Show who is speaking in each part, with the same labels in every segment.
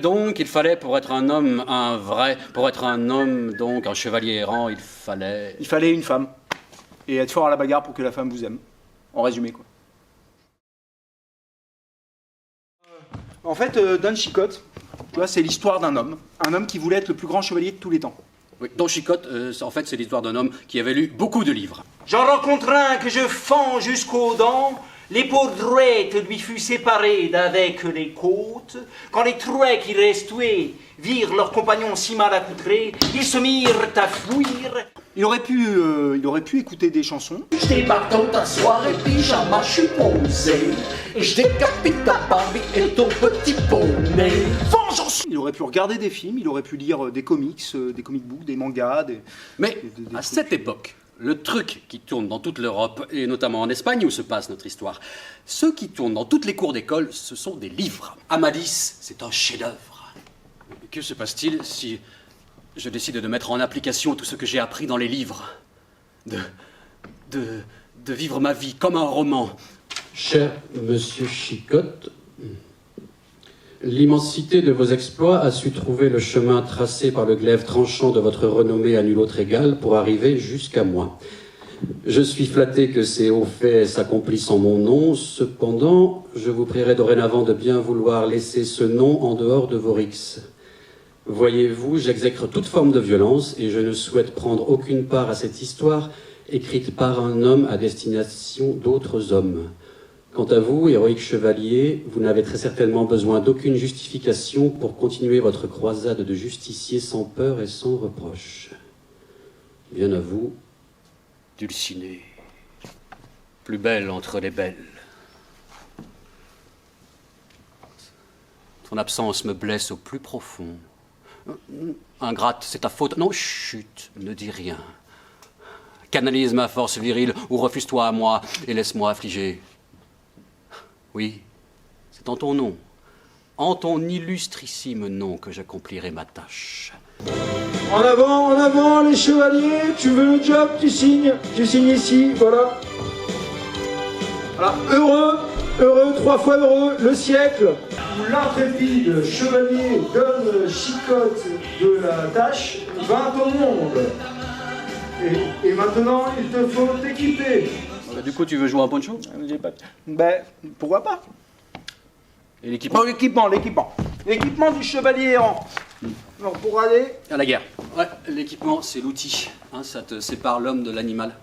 Speaker 1: Donc, il fallait, pour être un homme, pour être un homme, donc, un chevalier errant, il fallait...
Speaker 2: Il fallait une femme. Et être fort à la bagarre pour que la femme vous aime. En résumé, quoi. En fait, Don Quichotte, tu vois, c'est l'histoire d'un homme. Un homme qui voulait être le plus grand chevalier de tous les temps.
Speaker 1: Oui, Don Quichotte, en fait, c'est l'histoire d'un homme qui avait lu beaucoup de livres.
Speaker 3: J'en rencontre un que je fends jusqu'aux dents. Les peaux droites lui fut séparées d'avec les côtes. Quand les truets qui restuaient virent leurs compagnons si mal accoutrés, ils se mirent à fuir.
Speaker 2: Il aurait pu écouter des chansons.
Speaker 4: Je débarque dans ta soirée, pyjama, je suis posé. Et je décapite ta Barbie et ton petit poney. Vengeance!
Speaker 2: Il aurait pu regarder des films, il aurait pu lire des comics, des comic books, des mangas,
Speaker 1: Mais
Speaker 2: des
Speaker 1: à
Speaker 2: trucs.
Speaker 1: cette époque, le truc qui tourne dans toute l'Europe, et notamment en Espagne où se passe notre histoire, ceux qui tournent dans toutes les cours d'école, ce sont des livres. Amadis, c'est un chef-d'œuvre. Que se passe-t-il si je décide de mettre en application tout ce que j'ai appris dans les livres? De vivre ma vie comme un roman.
Speaker 5: Cher Monsieur Quichotte, l'immensité de vos exploits a su trouver le chemin tracé par le glaive tranchant de votre renommée à nul autre égal pour arriver jusqu'à moi. Je suis flatté que ces hauts faits s'accomplissent en mon nom, cependant, je vous prierai dorénavant de bien vouloir laisser ce nom en dehors de vos rixes. Voyez-vous, j'exècre toute forme de violence et je ne souhaite prendre aucune part à cette histoire écrite par un homme à destination d'autres hommes. Quant à vous, héroïque chevalier, vous n'avez très certainement besoin d'aucune justification pour continuer votre croisade de justicier sans peur et sans reproche. Bien à vous.
Speaker 1: Dulcinée, plus belle entre les belles. Ton absence me blesse au plus profond. Ingrate, c'est ta faute. Non, chut, ne dis rien. Canalise ma force virile ou refuse-toi à moi et laisse-moi affliger. Oui, c'est en ton nom, en ton illustrissime nom que j'accomplirai ma tâche.
Speaker 6: En avant, les chevaliers, tu veux le job, tu signes ici, voilà. Voilà, heureux, 3 fois heureux, le siècle où l'intrépide chevalier Don Quichotte de la tâche vint au monde. Et maintenant, il te faut t'équiper.
Speaker 1: Du coup, tu veux jouer un poncho?
Speaker 2: Ben, pourquoi pas?
Speaker 1: Et l'équipement?
Speaker 2: Oh, l'équipement du chevalier errant. Alors, pour aller...
Speaker 1: À la guerre. Ouais, l'équipement, c'est l'outil. Hein, ça te sépare l'homme de l'animal,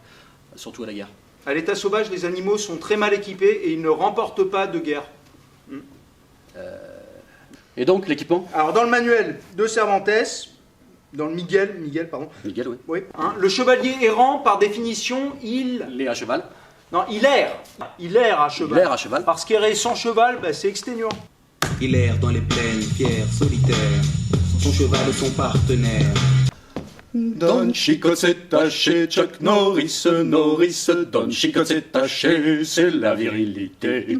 Speaker 1: surtout à la guerre.
Speaker 2: À l'état sauvage, les animaux sont très mal équipés et ils ne remportent pas de guerre.
Speaker 1: Et donc, l'équipement?
Speaker 2: Alors, dans le manuel de Cervantes, dans le Miguel, pardon.
Speaker 1: Miguel, oui.
Speaker 2: Oui. Hein, le chevalier errant, par définition, il
Speaker 1: est à cheval.
Speaker 2: Non, il erre. Il erre à cheval.
Speaker 1: Il erre à cheval.
Speaker 2: Parce qu'errer sans cheval, bah, c'est exténuant.
Speaker 7: Il erre dans les plaines, fier, solitaire, son cheval son partenaire.
Speaker 8: Don Quichotte s'est taché, Chuck Norris, Don Quichotte s'est taché, c'est la virilité.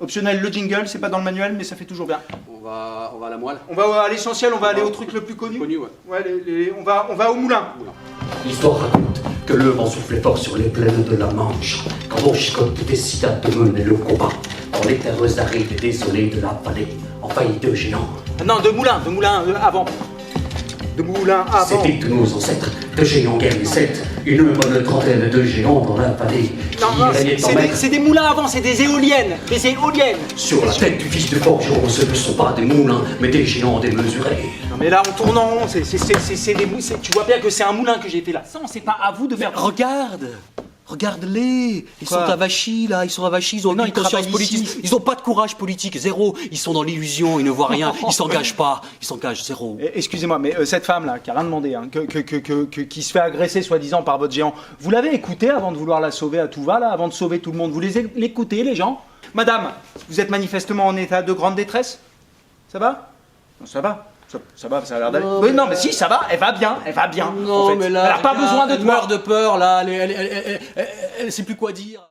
Speaker 2: Optionnel, le jingle, c'est pas dans le manuel, mais ça fait toujours bien.
Speaker 1: On va à la moelle.
Speaker 2: On va à l'essentiel, on va aller au truc le plus connu. Ouais, on va au moulin.
Speaker 4: L'histoire raconte que le vent soufflait fort sur les plaines de la Manche, quand Don Quichotte décida de mener le combat dans les terres arides et désolées de la vallée, envahie de géants.
Speaker 2: Non, de moulin avant. De moulin avant.
Speaker 4: C'était de nos ancêtres, de géants guerriers celtes, une bonne trentaine de géants dans la vallée.
Speaker 2: Non, c'est des moulins avant, c'est des éoliennes.
Speaker 4: Sur la tête du fils de forgeron, ce ne sont pas des moulins, mais des géants démesurés.
Speaker 2: Non mais là, on tourne en rond, tu vois bien que c'est un moulin que j'ai fait là. Ça, c'est pas à vous de faire...
Speaker 1: Regarde-les. Ils
Speaker 2: Quoi?
Speaker 1: sont avachis, là. Ils ont aucune conscience politique. Ils n'ont pas de courage politique, zéro. Ils sont dans l'illusion, ils ne voient rien. Ils s'engagent pas. Ils s'engagent zéro.
Speaker 2: Excusez-moi, mais cette femme-là, qui a rien demandé, hein, qui se fait agresser soi-disant par votre géant, vous l'avez écoutée avant de vouloir la sauver à tout va, là, avant de sauver tout le monde? Vous l'écoutez, les gens? Madame, vous êtes manifestement en état de grande détresse? Ça va? Non, ça va. Ça va, ça a l'air d'aller. Oui, non, mais si, ça va, elle va bien.
Speaker 1: Non,
Speaker 2: en fait.
Speaker 1: mais là,
Speaker 2: elle a pas besoin de
Speaker 1: elle
Speaker 2: toi.
Speaker 1: meurt de peur, là. Elle sait plus quoi dire.